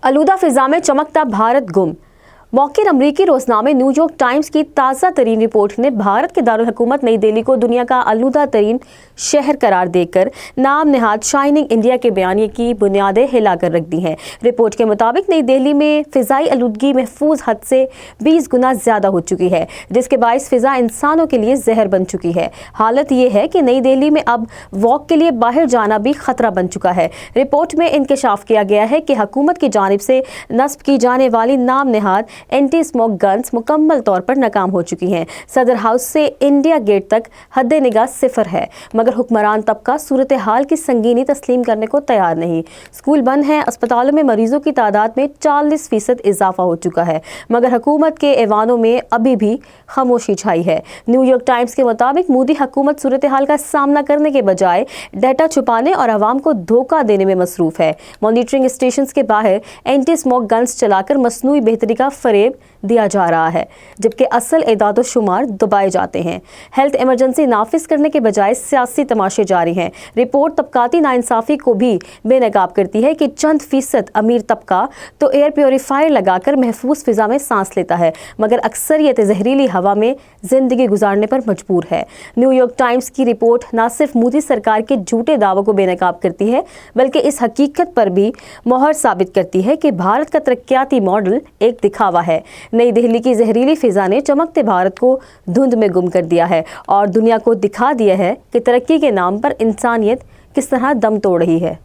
आलूदा फिजा में चमकता भारत गुम। मौखिर अमरीकी रोजनामे न्यूयॉर्क टाइम्स की ताज़ा तरीन रिपोर्ट ने भारत के दारुल हुकूमत नई दिल्ली को दुनिया का आलूदा तरीन शहर करार देकर नाम नेहाद शाइनिंग इंडिया के बयानिए की बुनियादें हिला कर रख दी हैं। रिपोर्ट के मुताबिक नई दिल्ली में फिजाई आलूदगी महफूज हद से 20 गुना ज़्यादा हो चुकी है, जिसके बायस फिजा इंसानों के लिए जहर बन चुकी है। हालत ये है कि नई दिल्ली में अब वॉक के लिए बाहर जाना भी खतरा बन चुका है। रिपोर्ट में इंकशाफ किया गया है कि हुकूमत की जानिब से नस्ब की जाने वाली नाम नेहाद एंटी स्मोक गन्स मुकम्मल तौर पर नाकाम हो चुकी हैं। सदर हाउस से इंडिया गेट तक हद निगाह सिफर है, मगर हुक्मरान तबका सूरत हाल की संगीनी तस्लीम करने को तैयार नहीं। स्कूल बंद हैं, अस्पतालों में मरीजों की तादाद में 40% इजाफा हो चुका है, मगर हुकूमत के ऐवानों में अभी भी खामोशी छाई है। न्यूयॉर्क टाइम्स के मुताबिक मोदी हुकूमत सूरत हाल का सामना करने के बजाय डाटा छुपाने और आवाम को धोखा देने में मसरूफ है। मॉनिटरिंग स्टेशन के बाहर एंटी स्मोक गन्स चलाकर मसनूई बेहतरी का फरेब दिया जा रहा है, जबकि असल एदाद शुमार दबाए जाते हैं। हेल्थ इमरजेंसी नाफिज करने के बजाय सियासी तमाशे जारी हैं। रिपोर्ट तबकाती नाइंसाफी को भी बेनकाब करती है कि चंद फीसद अमीर तबका तो एयर प्योरीफायर लगाकर महफूज फिजा में सांस लेता है, मगर अक्सरियत जहरीली हवा में जिंदगी गुजारने पर मजबूर है। न्यूयॉर्क टाइम्स की रिपोर्ट न सिर्फ मोदी सरकार के झूठे दावों को बेनकाब करती है, बल्कि इस हकीकत पर भी मोहर साबित करती है कि भारत का तरक्याती मॉडल एक दिखावा है। नई दिल्ली की जहरीली फिजा ने चमकते भारत को धुंध में गुम कर दिया है और दुनिया को दिखा दिया है कि तरक्की के नाम पर इंसानियत किस तरह दम तोड़ रही है।